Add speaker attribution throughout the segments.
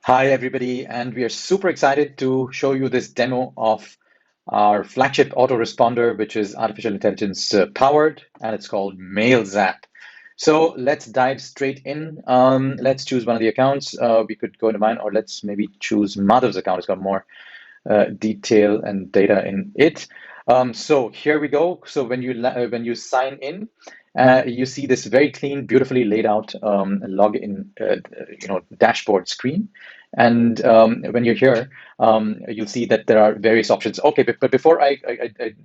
Speaker 1: Hi, everybody, and we are super excited to show you this demo of our flagship autoresponder, which is artificial intelligence powered, and it's called Mailzapp. So let's dive straight in. Let's choose one of the accounts. We could go into mine, or let's maybe choose Madhav's account. It's got more detail and data in it. So here we go. So when you sign in, you see this very clean, beautifully laid out login, dashboard screen. And when you're here, you'll see that there are various options. Okay, but before I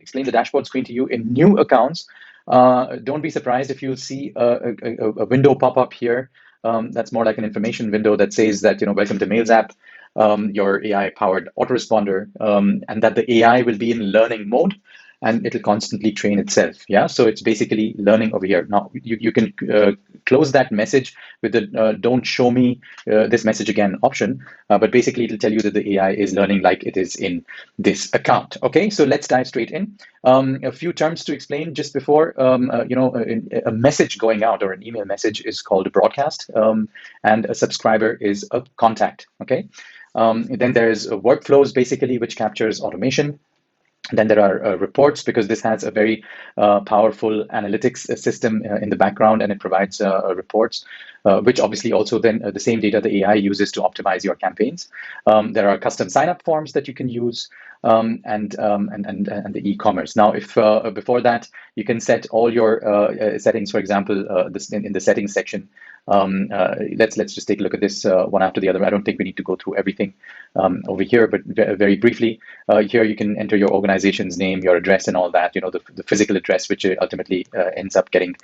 Speaker 1: explain the dashboard screen to you, in new accounts, don't be surprised if you see a window pop up here. That's more like an information window that says that, welcome to Mailzapp, your AI-powered autoresponder, and that the AI will be in learning mode and it'll constantly train itself. Yeah, so it's basically learning over here. Now you can close that message with the don't show me this message again option, but basically it'll tell you that the AI is learning like it is in this account. Okay, so let's dive straight in. A few terms to explain just before. A message going out or an email message is called a broadcast, and a subscriber is a contact. Okay. Then there's workflows, basically, which captures automation. Then there are reports, because this has a very powerful analytics system in the background, and it provides reports, which obviously also then the same data the AI uses to optimize your campaigns. There are custom sign-up forms that you can use, and the e-commerce. Now, if before that you can set all your settings, for example, in the settings section. Let's just take a look at this one after the other. I don't think we need to go through everything over here, but very briefly, here you can enter your organization's name, your address, and all that. The physical address, which ultimately ends up getting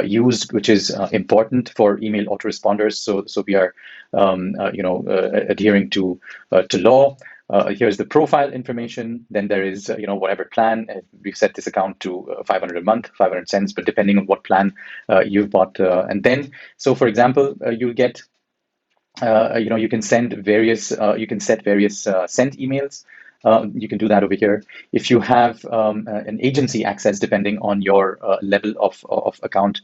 Speaker 1: used, which is important for email autoresponders. So we are, adhering to law. Here's the profile information. Then there is, whatever plan. We've set this account to 500 a month, 500 cents, but depending on what plan you've bought. And then, so for example, you'll get, you can send various, you can set various sent emails. You can do that over here. If you have an agency access, depending on your level of account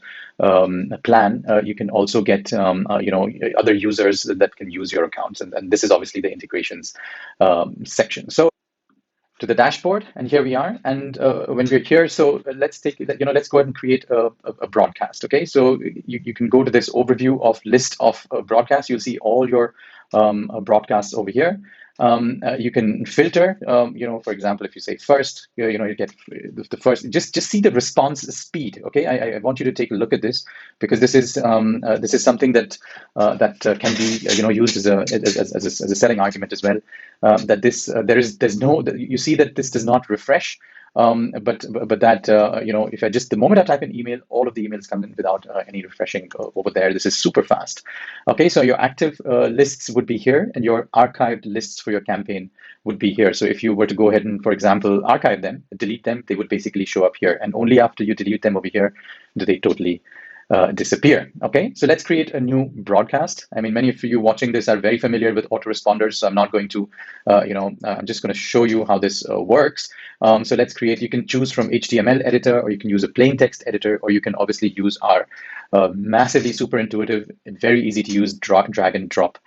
Speaker 1: plan, you can also get other users that can use your accounts, and this is obviously the integrations section. So to the dashboard, and here we are. And when we're here, so let's take let's go ahead and create a broadcast. Okay, so you can go to this overview of list of broadcasts. You'll see all your broadcasts over here. You can filter, for example, if you say first, you get the first. Just see the response speed. Okay, I want you to take a look at this, because this is something that can be used as a selling argument as well. That this there's no, you see that this does not refresh. But that if I just, the moment I type in email, all of the emails come in without any refreshing over there. This is super fast. Okay, so your active lists would be here, and your archived lists for your campaign would be here. So if you were to go ahead and, for example, archive them, delete them, they would basically show up here. And only after you delete them over here do they totally disappear. Okay, so let's create a new broadcast. I mean, many of you watching this are very familiar with autoresponders, so I'm not going to, I'm just going to show you how this works. So let's create, you can choose from HTML editor, or you can use a plain text editor, or you can obviously use our massively super intuitive and very easy to use drag and drop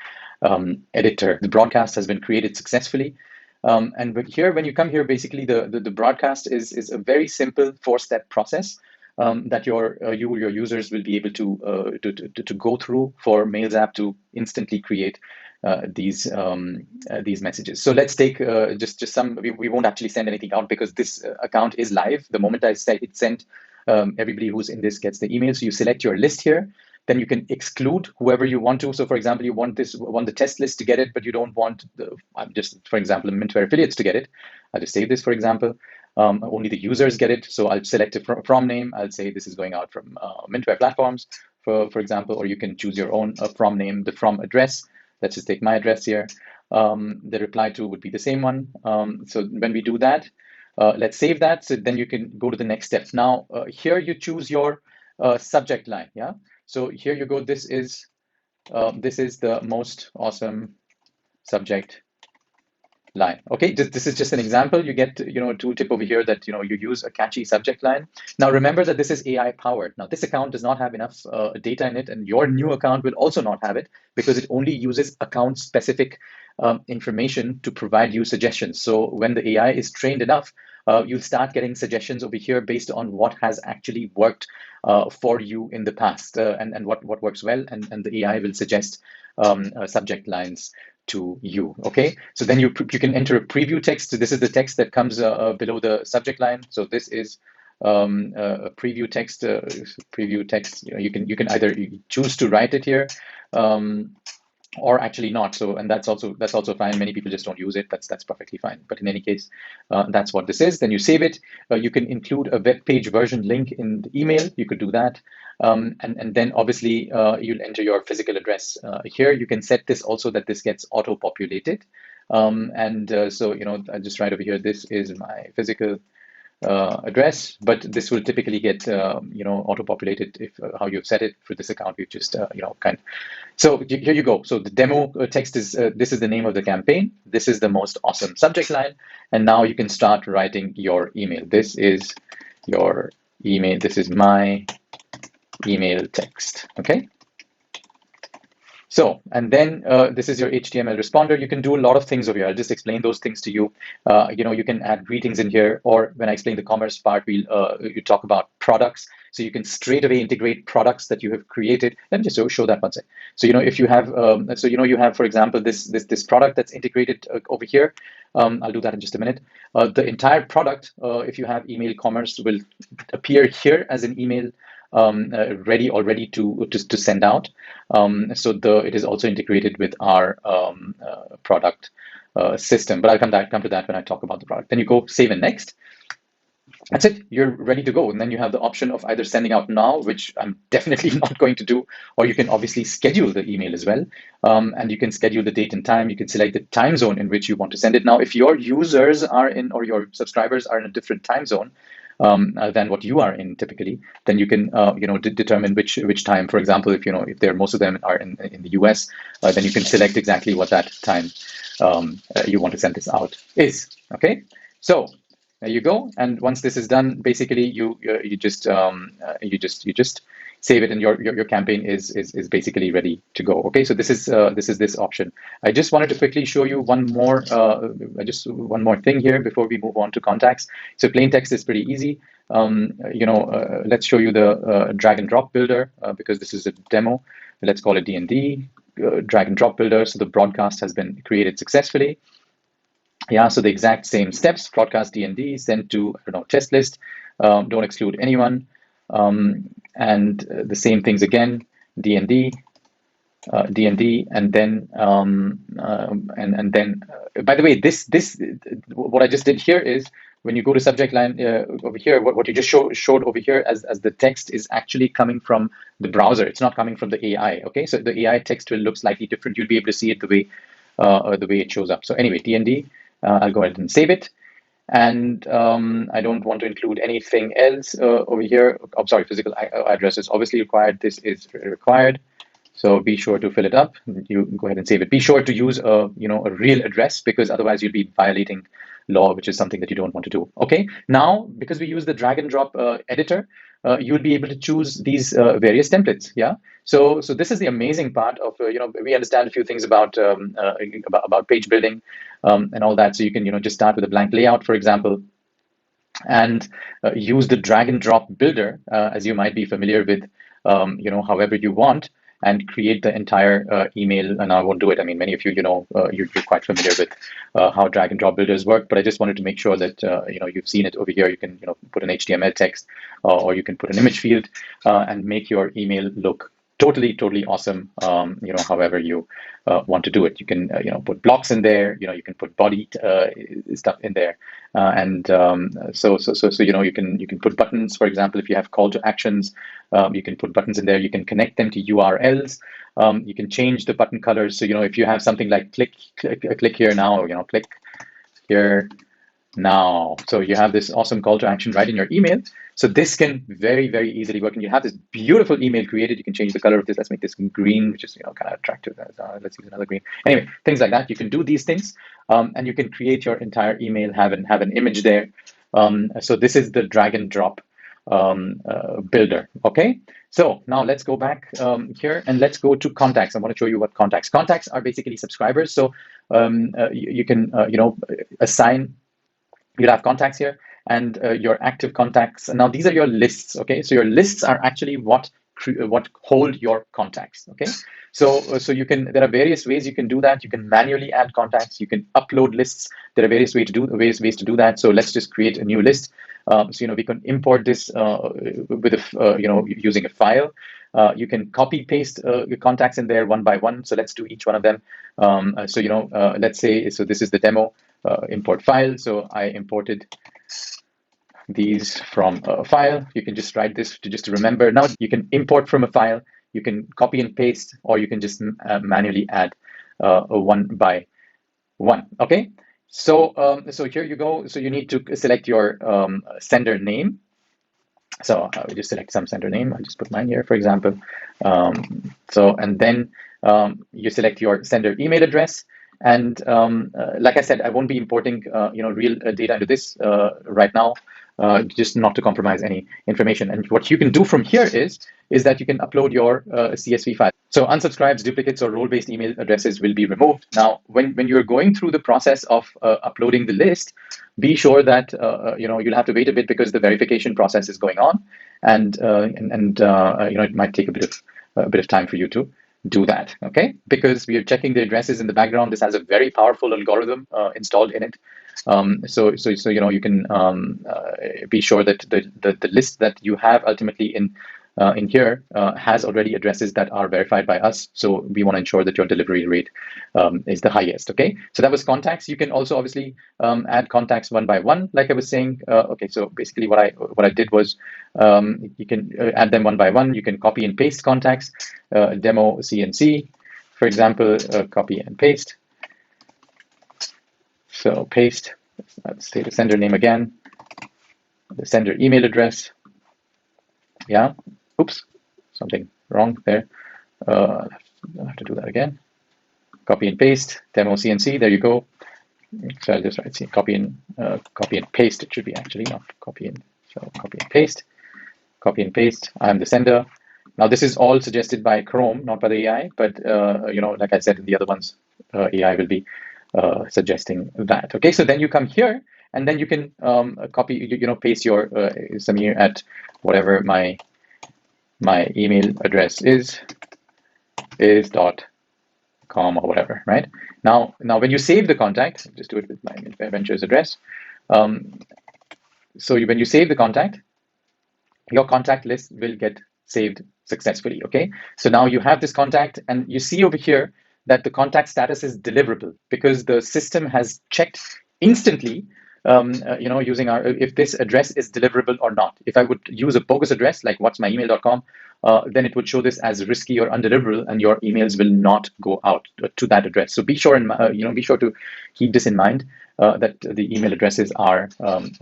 Speaker 1: editor. The broadcast has been created successfully. And here, when you come here, basically the broadcast is a very simple 4-step process that your users will be able to go through for Mailzapp to instantly create these messages. So let's take just some. We won't actually send anything out, because this account is live. The moment I say hit send, everybody who's in this gets the email. So you select your list here. Then you can exclude whoever you want to. So, for example, you want the test list to get it, but you don't want for example, Mintware affiliates to get it. I'll just save this, for example. Only the users get it. So I'll select a from name. I'll say this is going out from Mintware platforms, for example, or you can choose your own from name, the from address. Let's just take my address here. The reply to would be the same one. So when we do that, let's save that. So then you can go to the next step. Now, here you choose your subject line. Yeah. So here you go. This is the most awesome subject line. Okay, this is just an example. You get, a tooltip over here that, you use a catchy subject line. Now remember that this is AI powered. Now this account does not have enough data in it, and your new account will also not have it because it only uses account specific information to provide you suggestions. So when the AI is trained enough, you'll start getting suggestions over here based on what has actually worked for you in the past, and what works well, and the AI will suggest subject lines to you. Okay, so then you can enter a preview text. So this is the text that comes below the subject line. So this is a preview text. Preview text. You can either choose to write it here, or actually not. So, and that's also fine. Many people just don't use it. That's perfectly fine. But in any case, that's what this is. Then you save it. You can include a web page version link in the email. You could do that. And then obviously you'll enter your physical address here. You can set this also that this gets auto-populated. So, I just write over here, this is my physical address, but this will typically get auto-populated if how you've set it for this account. We've just kind. So here you go. So the demo text is this is the name of the campaign. This is the most awesome subject line, and now you can start writing your email. This is your email. This is my email text. Okay. So, and then this is your HTML responder. You can do a lot of things over here. I'll just explain those things to you. You can add greetings in here, or when I explain the commerce part, you talk about products. So you can straight away integrate products that you have created. Let me just show that one second. So, if you have, you have, for example, this product that's integrated over here. I'll do that in just a minute. The entire product, if you have email commerce, will appear here as an email ready already to send out. So it is also integrated with our product system. But I'll come to that when I talk about the product. Then you go save and next. That's it. You're ready to go. And then you have the option of either sending out now, which I'm definitely not going to do, or you can obviously schedule the email as well. And you can schedule the date and time. You can select the time zone in which you want to send it. Now, if your users are in, or your subscribers are in a different time zone than what you are in typically, then you can determine which time. For example, if most of them are in the US, then you can select exactly what that time you want to send this out is. Okay, so there you go. And once this is done, basically you just save it, and your campaign is basically ready to go. Okay, so this is this option. I just wanted to quickly show you one more thing here before we move on to contacts. So plain text is pretty easy. Let's show you the drag and drop builder because this is a demo. Let's call it D&D drag and drop builder. So the broadcast has been created successfully. Yeah, so the exact same steps: broadcast D&D, send to test list, don't exclude anyone, and the same things again: D&D, and then by the way, this what I just did here is when you go to subject line over here, what you just showed over here as the text is actually coming from the browser. It's not coming from the AI. Okay, so the AI text will look slightly different. You'll be able to see it the way it shows up. So anyway, D&D. I'll go ahead and save it. And I don't want to include anything else over here. I'm sorry, physical address is obviously required. This is required. So be sure to fill it up. You go ahead and save it. Be sure to use a real address, because otherwise you'll be violating law, which is something that you don't want to do. Okay. Now, because we use the drag and drop editor, you'll be able to choose these various templates. Yeah. So this is the amazing part of we understand a few things about page building and all that. So you can just start with a blank layout, for example, and use the drag and drop builder as you might be familiar with, however you want, and create the entire email. And I won't do it. I mean, many of you, you're quite familiar with how drag and drop builders work, but I just wanted to make sure that, you've seen it over here. You can, put an HTML text or you can put an image field and make your email look totally awesome. However you want to do it. You can, put blocks in there, you can put body stuff in there. So you can put buttons, for example. If you have call to actions, you can put buttons in there. You can connect them to URLs. You can change the button colors. So if you have something like click here now, click here, Now, so you have this awesome call to action right in your email. So this can very, very easily work. And you have this beautiful email created. You can change the color of this. Let's make this green, which is kind of attractive. Let's use another green. Anyway, things like that. You can do these things, and you can create your entire email. Have an image there. So this is the drag and drop builder. Okay. So now let's go back here and let's go to contacts. I want to show you what contacts are basically subscribers. So you can assign. You'll have contacts here and your active contacts. Now these are your lists, okay? So your lists are actually what hold your contacts, okay? So you can, there are various ways you can do that. You can manually add contacts. You can upload lists. There are various ways to do that. So let's just create a new list. So we can import this with using a file. You can copy paste your contacts in there one by one. So let's do each one of them. Let's say, so this is the demo import file. So I imported these from a file. You can just write this to remember. Now you can import from a file. You can copy and paste, or you can just manually add one by one. Okay. So here you go. So you need to select your sender name. So I will just select some sender name. I'll just put mine here, for example. And then you select your sender email address. And like I said, I won't be importing real data into this right now, just not to compromise any information. And what you can do from here is that you can upload your CSV file. So unsubscribes, duplicates, or role-based email addresses will be removed. Now, when you're going through the process of uploading the list, be sure that you'll have to wait a bit because the verification process is going on, and it might take a bit of time for you to do that, okay? Because we are checking the addresses in the background. This has a very powerful algorithm installed in it. So you can be sure that the list that you have ultimately in here has already addresses that are verified by us. So we want to ensure that your delivery rate is the highest. Okay, so that was contacts. You can also obviously add contacts one by one, like I was saying. Okay, so basically what I did was you can add them one by one. You can copy and paste contacts. Demo CNC, for example, copy and paste. So paste. Let's say the sender name again. The sender email address. Yeah. Oops, something wrong there. I'll have to do that again. Copy and paste, demo CNC, there you go. So I'll just write copy and paste, it should be actually, not copy and, so copy and paste. Copy and paste, I'm the sender. Now this is all suggested by Chrome, not by the AI, but like I said in the other ones, AI will be suggesting that. Okay, so then you come here and then you can copy, paste your Samir at whatever my email address is .com or whatever, right? Now when you save the contact, just do it with my Ventures address. So when you save the contact, your contact list will get saved successfully, okay? So now you have this contact and you see over here that the contact status is deliverable because the system has checked instantly using if this address is deliverable or not. If I would use a bogus address like what'smyemail.com, then it would show this as risky or undeliverable, and your emails will not go out to that address. So be sure to keep this in mind, that the email addresses are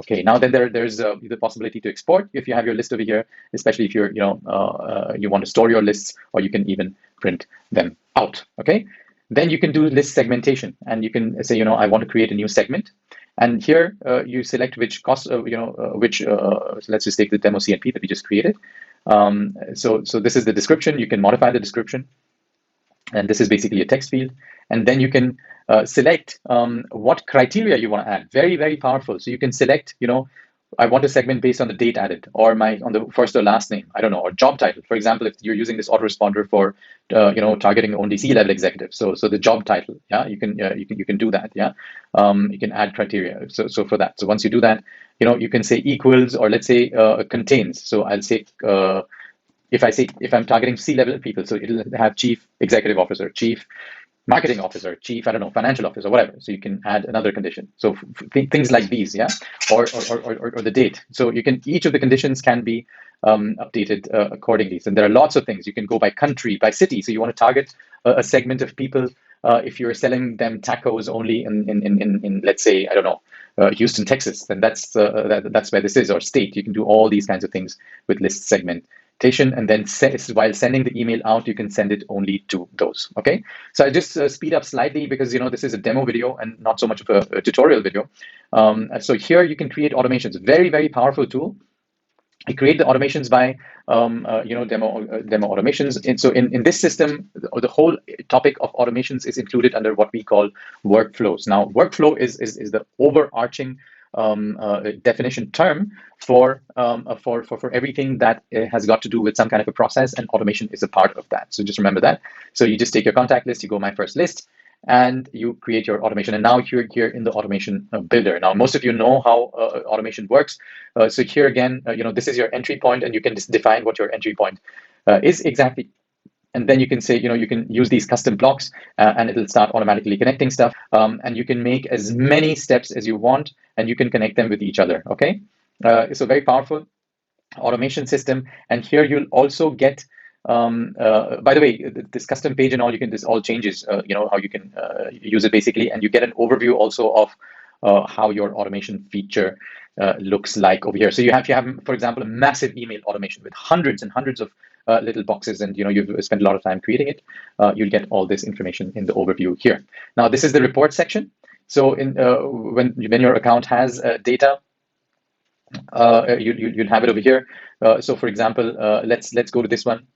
Speaker 1: okay. Now then, there's the possibility to export if you have your list over here, especially if you're you want to store your lists, or you can even print them out. Okay. Then you can do list segmentation, and you can say, I want to create a new segment. And here you select which cost, so let's just take the demo CNP that we just created. So this is the description. You can modify the description, and this is basically a text field. And then you can select what criteria you want to add. Very, very powerful. So you can select, I want a segment based on the date added, or on the first or last name, I don't know, or job title. For example, if you're using this autoresponder for targeting only C-level executives, so the job title, yeah, you can do that, yeah. You can add criteria. So for that, so once you do that, you can say equals, or let's say contains. So I'll say if I'm targeting C-level people, so it'll have chief executive officer, chief marketing officer, chief, I don't know, financial officer, whatever. So you can add another condition. So things like these, yeah, or the date. So each of the conditions can be updated accordingly. And there are lots of things. You can go by country, by city. So you want to target a segment of people if you're selling them tacos only in let's say, I don't know, Houston, Texas, then that's where this is, or state. You can do all these kinds of things with list segmentation, and then while sending the email out, you can send it only to those. Okay, so I just speed up slightly because this is a demo video and not so much of a tutorial video. So here you can create automations. Very, very powerful tool. I create the automations by demo automations. And so in this system, the whole topic of automations is included under what we call workflows. Now, workflow is the overarching definition term for everything that has got to do with some kind of a process, and automation is a part of that. So just remember that. So you just take your contact list, you go my first list, and you create your automation. And now you're here in the automation builder. Now, most of you know how automation works. So here again, this is your entry point, and you can just define what your entry point is exactly. And then you can say, you can use these custom blocks and it'll start automatically connecting stuff. And you can make as many steps as you want, and you can connect them with each other. Okay. So very powerful automation system. And here you'll also get, by the way, this custom page and all, this all changes, how you can use it basically. And you get an overview also of how your automation feature looks like over here. So you have, for example, a massive email automation with hundreds and hundreds of little boxes, and you've spent a lot of time creating it. You'll get all this information in the overview here. Now, this is the report section. So when your account has data, you'll have it over here. So for example, let's go to this one.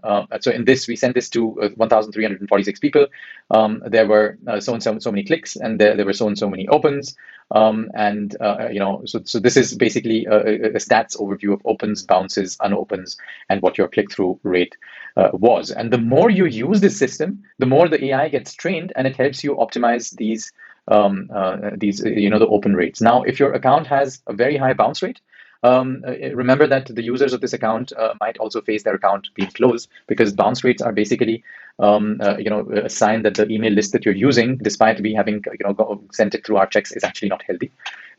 Speaker 1: So in this, we sent this to 1,346 people. There were so many clicks, and there were so many opens. So this is basically a stats overview of opens, bounces, unopens, and what your click-through rate was. And the more you use this system, the more the AI gets trained, and it helps you optimize these the open rates. Now, if your account has a very high bounce rate, remember that the users of this account might also face their account being closed, because bounce rates are basically a sign that the email list that you're using, despite we having sent it through our checks, is actually not healthy,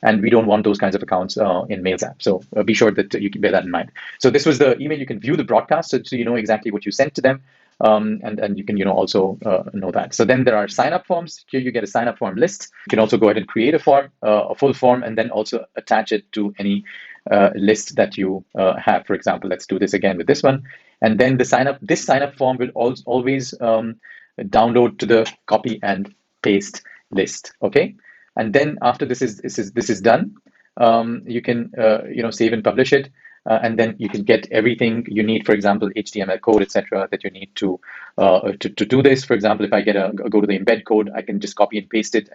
Speaker 1: and we don't want those kinds of accounts in Mailzapp. So be sure that you can bear that in mind. So this was the email. You can view the broadcast, so you know exactly what you sent to them. And you can also know that. So then there are sign-up forms. Here you get a sign-up form list. You can also go ahead and create a form, a full form, and then also attach it to any list that you have. For example, let's do this again with this one. And then this sign-up form will always download to the copy and paste list. Okay. And then after this is done, you can save and publish it. And then you can get everything you need, for example, HTML code, etc., that you need to do this. For example, if I go to the embed code, I can just copy and paste it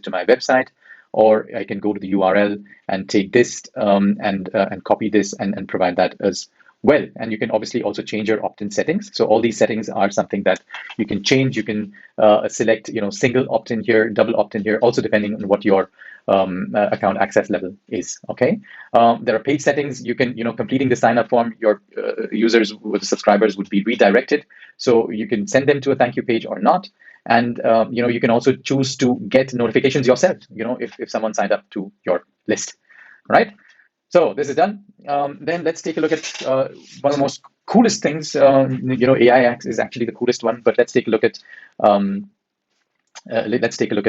Speaker 1: to my website, or I can go to the URL and take this and copy this and provide that as well. And you can obviously also change your opt-in settings. So all these settings are something that you can change. You can select single opt-in here, double opt-in here, also depending on what your account access level is. Okay. There are page settings. You can, completing the sign up form, your users with subscribers would be redirected. So you can send them to a thank you page or not. And, you can also choose to get notifications yourself, if someone signed up to your list, right? So this is done. Then let's take a look at one of the most coolest things. AI is actually the coolest one, but let's take a look at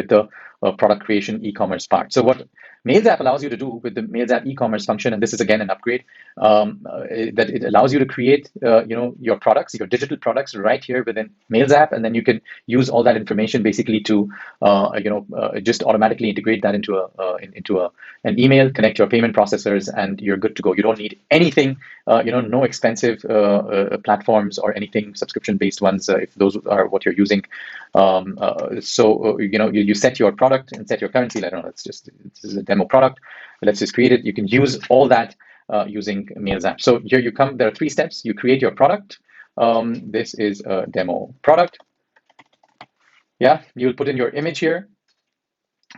Speaker 1: the product creation e-commerce part. So what Mailzapp allows you to do with the Mailzapp e-commerce function, and this is again an upgrade, that it allows you to create your products, your digital products right here within Mailzapp, and then you can use all that information basically to just automatically integrate that into an email, connect your payment processors, and you're good to go. You don't need anything, no expensive platforms or anything subscription-based ones if those are what you're using. So you set your product and set your currency. I don't know. This is a demo product. Let's just create it. You can use all that using Mailzapp. So here you come. There are 3 steps. You create your product. This is a demo product. Yeah, you'll put in your image here.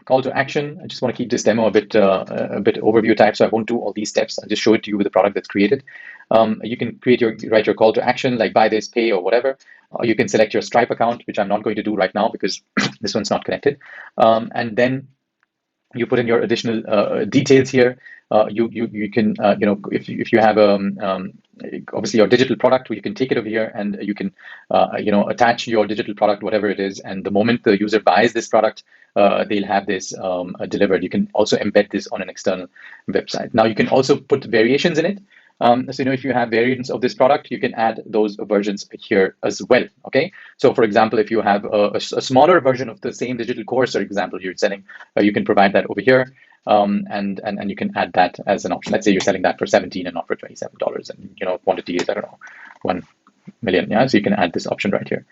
Speaker 1: Call to action. I just want to keep this demo a bit overview type, so I won't do all these steps. I'll just show it to you with the product that's created. You can write your call to action, like buy this, pay, or whatever. You can select your Stripe account, which I'm not going to do right now because this one's not connected. And then You put in your additional details here. You can if you have obviously your digital product, you can take it over here and you can attach your digital product, whatever it is, and the moment the user buys this product, they'll have this delivered. You can also embed this on an external website. Now you can also put variations in it. So if you have variants of this product, you can add those versions here as well. Okay. So for example, if you have a smaller version of the same digital course, for example, you're selling, you can provide that over here. And you can add that as an option. Let's say you're selling that for $17 and not for $27, and quantity is, I don't know, 1 million. Yeah, so you can add this option right here.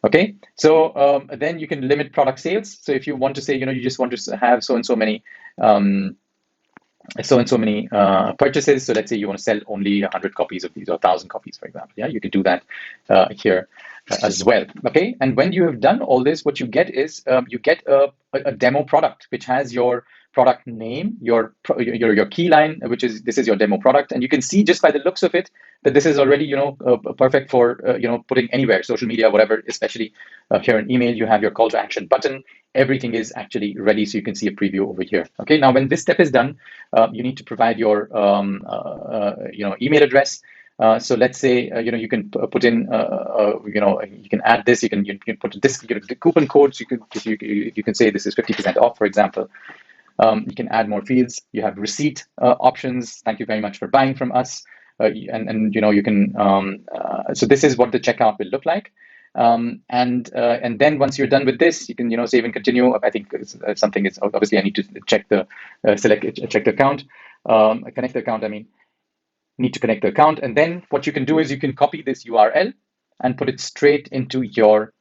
Speaker 1: Okay, so then you can limit product sales. So if you want to say, you just want to have so and so many purchases. So let's say you want to sell only 100 copies of these, or 1,000 copies, for example. Yeah, you can do that here as well. Okay, and when you have done all this, what you get is you get a demo product which has your product name, your key line, this is your demo product, and you can see just by the looks of it that this is already perfect for putting anywhere, social media, whatever. Especially here in email, you have your call to action button. Everything is actually ready, so you can see a preview over here. Okay, now when this step is done, you need to provide your email address. So let's say you can put in you can add this. You can put this the coupon codes. You can say this is 50% off, for example. You can add more fields. You have receipt options. Thank you very much for buying from us. And you can. So this is what the checkout will look like. And then once you're done with this, you can save and continue. I think something is obviously I need to check the check the account, connect the account. I mean, need to connect the account, and then what you can do is you can copy this URL and put it straight into your.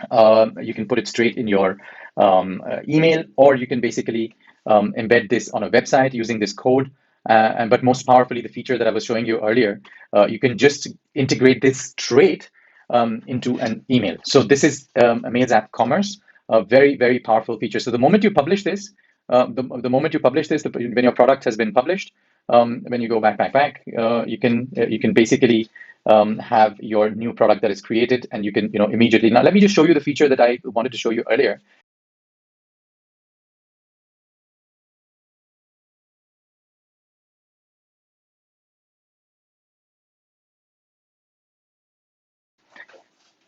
Speaker 1: You can put it straight in your email, or you can basically embed this on a website using this code. But most powerfully, the feature that I was showing you earlier, you can just integrate this straight into an email. So this is a Mailzapp Commerce, a very, very powerful feature. So the moment you publish this, the moment you publish this, when your product has been published, when you go back, you can basically have your new product that is created, and you can immediately. Now let me just show you the feature that I wanted to show you earlier.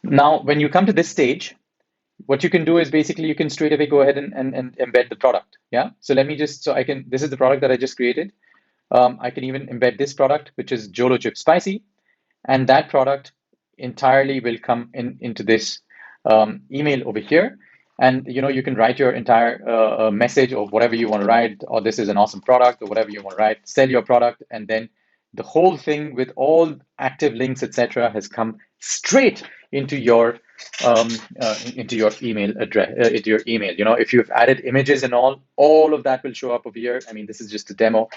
Speaker 1: Now, when you come to this stage, what you can do is basically you can straight away go ahead and embed the product. Yeah. So let me just, this is the product that I just created. I can even embed this product, which is Jolo Chip Spicy, and that product entirely will come into this email over here. And you can write your entire message or whatever you want to write, or this is an awesome product, or whatever you want to write, sell your product, and then the whole thing with all active links, etc., has come straight into your email address, into your email. If you've added images and all of that will show up over here. I mean, this is just a demo,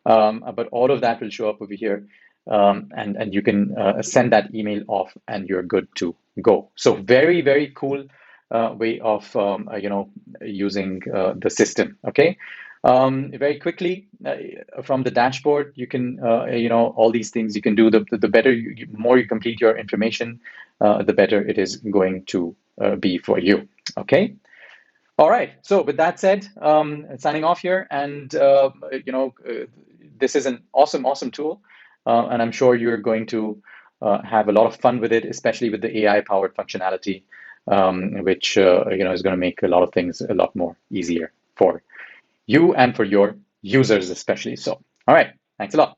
Speaker 1: but all of that will show up over here, and you can send that email off, and you're good to go. So very, very cool way of using the system. Okay. Very quickly from the dashboard, you can all these things you can do. The better, more you complete your information, the better it is going to be for you. Okay. All right. So with that said, signing off here, and this is an awesome tool, and I'm sure you're going to have a lot of fun with it, especially with the AI-powered functionality, which is going to make a lot of things a lot more easier for you and for your users especially. So, all right, thanks a lot.